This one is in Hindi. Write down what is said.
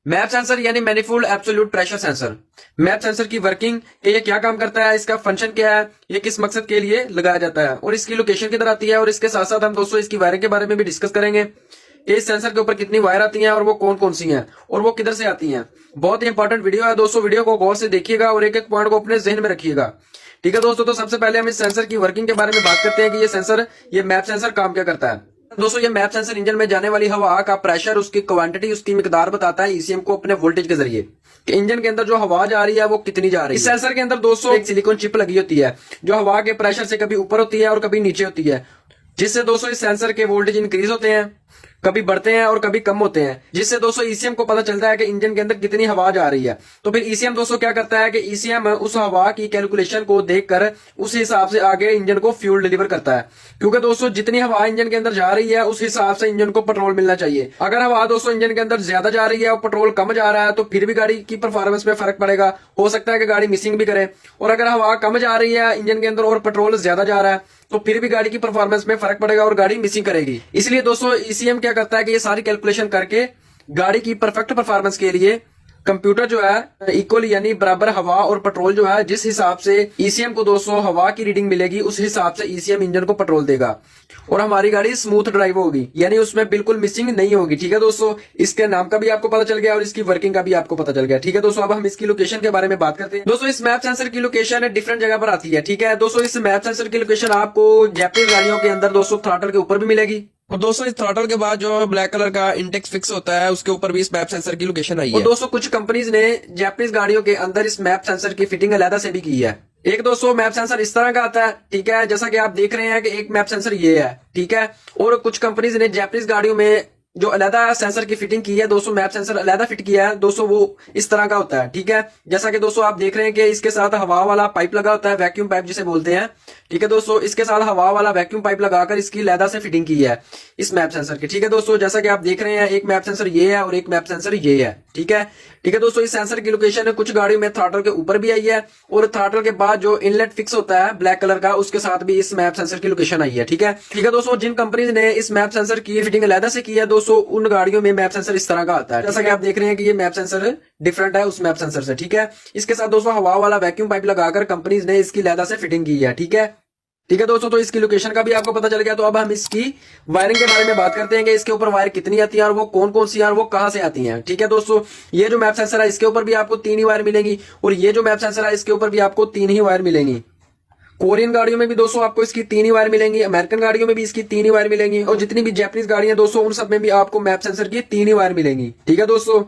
मैप सेंसर यानी manifold absolute pressure sensor. Map sensor की वर्किंग, ये क्या काम करता है, इसका फंक्शन क्या है, ये किस मकसद के लिए लगाया जाता है और इसकी लोकेशन किधर आती है, और इसके साथ साथ हम दोस्तों इसकी वायरिंग के बारे में भी डिस्कस करेंगे कि इस सेंसर के ऊपर कितनी वायर आती हैं और वो कौन कौन सी हैं और वो किधर से आती हैं। बहुत ही इंपॉर्टेंट वीडियो है दोस्तों, वीडियो को गौर से देखिएगा और एक एक पॉइंट को अपने जहन में रखिएगा। ठीक है दोस्तों, तो सबसे पहले हम इस सेंसर की वर्किंग के बारे में बात करते हैं कि ये मैप सेंसर काम क्या करता है। दोस्तों, ये मैप सेंसर इंजन में जाने वाली हवा का प्रेशर, उसकी क्वांटिटी, उसकी मिकदार बताता है ईसीएम को अपने वोल्टेज के जरिए कि इंजन के अंदर जो हवा जा रही है वो कितनी जा रही है। इस सेंसर के अंदर दोस्तों एक सिलिकॉन चिप लगी होती है जो हवा के प्रेशर से कभी ऊपर होती है और कभी नीचे होती है, जिससे दोस्तों इस सेंसर के वोल्टेज इंक्रीज होते हैं, कभी बढ़ते हैं और कभी कम होते हैं, जिससे दोस्तों ईसीएम को पता चलता है कि इंजन के अंदर कितनी हवा जा रही है। तो फिर ईसीएम दोस्तों क्या करता है कि ईसीएम उस हवा की कैलकुलेशन को देखकर उस हिसाब से आगे इंजन को फ्यूल डिलीवर करता है, क्योंकि दोस्तों जितनी हवा इंजन के अंदर जा रही है उस हिसाब से इंजन को पेट्रोल मिलना चाहिए। अगर हवा दोस्तों इंजन के अंदर ज्यादा जा रही है और पेट्रोल कम जा रहा है तो फिर भी गाड़ी की परफॉर्मेंस में फर्क पड़ेगा, हो सकता है कि गाड़ी मिसिंग भी करे। और अगर हवा कम जा रही है इंजन के अंदर और पेट्रोल ज्यादा जा रहा है तो फिर भी गाड़ी की परफॉर्मेंस में फर्क पड़ेगा और गाड़ी मिसिंग करेगी। इसलिए दोस्तों ईसीएम क्या करता है कि ये सारी कैलकुलेशन करके गाड़ी की परफेक्ट परफॉर्मेंस के लिए कंप्यूटर जो है इक्वल यानी बराबर हवा और पेट्रोल जो है, जिस हिसाब से ईसीएम को दोस्तों हवा की रीडिंग मिलेगी उस हिसाब से ईसीएम इंजन को पेट्रोल देगा और हमारी गाड़ी स्मूथ ड्राइव होगी, यानी उसमें बिल्कुल मिसिंग नहीं होगी। ठीक है दोस्तों, इसके नाम का भी आपको पता चल गया और इसकी वर्किंग का भी आपको पता चल गया। ठीक है दोस्तों, अब हम इसकी लोकेशन के बारे में बात करते हैं। दोस्तों, इस मैप सेंसर की लोकेशन डिफरेंट जगह पर आती है। ठीक है दोस्तों, इस मैप सेंसर की लोकेशन आपको जैपनीज गाड़ियों के अंदर दोस्तों थ्रॉटल के ऊपर भी मिलेगी और दोस्तों इस थ्रॉटल के बाद जो ब्लैक कलर का इंडेक्स फिक्स होता है उसके ऊपर भी इस मैप सेंसर की लोकेशन आई है। और दोस्तों कुछ कंपनीज ने जापानीज गाड़ियों के अंदर इस मैप सेंसर की फिटिंग अलग से भी की है। एक दोस्तों मैप सेंसर इस तरह का आता है, ठीक है, जैसा कि आप देख रहे हैं कि एक मैप सेंसर ये है, ठीक है। और कुछ कंपनीज ने जापानीज गाड़ियों में जो अलहदा सेंसर की फिटिंग की है दोस्तों, मैप सेंसर अलहदा फिट किया है दोस्तों, वो इस तरह का होता है। ठीक है, जैसा कि दोस्तों आप देख रहे हैं कि इसके साथ हवा वाला पाइप लगा होता है, वैक्यूम पाइप जिसे बोलते हैं। ठीक है दोस्तों, इसके साथ हवा वाला वैक्यूम पाइप लगाकर इसकी अलहदा से फिटिंग की है इस मैप सेंसर की। ठीक है दोस्तों, जैसा कि आप देख रहे हैं एक मैप सेंसर ये है और एक मैप सेंसर ये है। ठीक है, ठीक है दोस्तों, इस सेंसर की लोकेशन कुछ गाड़ियों में थ्रॉटल के ऊपर भी आई है और थ्रॉटल के बाद जो इनलेट फिक्स होता है ब्लैक कलर का उसके साथ भी इस मैप सेंसर की लोकेशन आई है। ठीक है, ठीक है दोस्तों, जिन कंपनीज ने इस मैप सेंसर की फिटिंग अलहदा से की है दोस्तों, उन गाड़ियों में मैप सेंसर इस तरह का आता है, जैसा कि आप देख रहे हैं कि ये मैप सेंसर डिफरेंट है उस मैप सेंसर से। ठीक है, इसके साथ दोस्तों हवा वाला वैक्यूम पाइप लगाकर कंपनीज ने इसकी अलहदा से फिटिंग की है। ठीक है, ठीक है दोस्तों, तो इसकी लोकेशन का भी आपको पता चल गया। तो अब हम इसकी वायरिंग के बारे में बात करते हैं कि इसके ऊपर वायर कितनी आती है और वो कौन कौन सी है और वो कहां से आती हैं। ठीक है दोस्तों, ये जो मैप सेंसर है इसके ऊपर भी आपको 3 ही वायर मिलेंगी और ये जो मैप सेंसर है इसके ऊपर भी आपको 3 ही वायर मिलेंगी। कोरियन गाड़ियों में भी दोस्तों आपको इसकी 3 ही वायर मिलेंगी, अमेरिकन गाड़ियों में भी इसकी 3 ही वायर मिलेंगी और जितनी भी जापानीज गाड़ियां दोस्तों उन सब में भी आपको मैप सेंसर की 3 ही वायर मिलेंगी। ठीक है दोस्तों।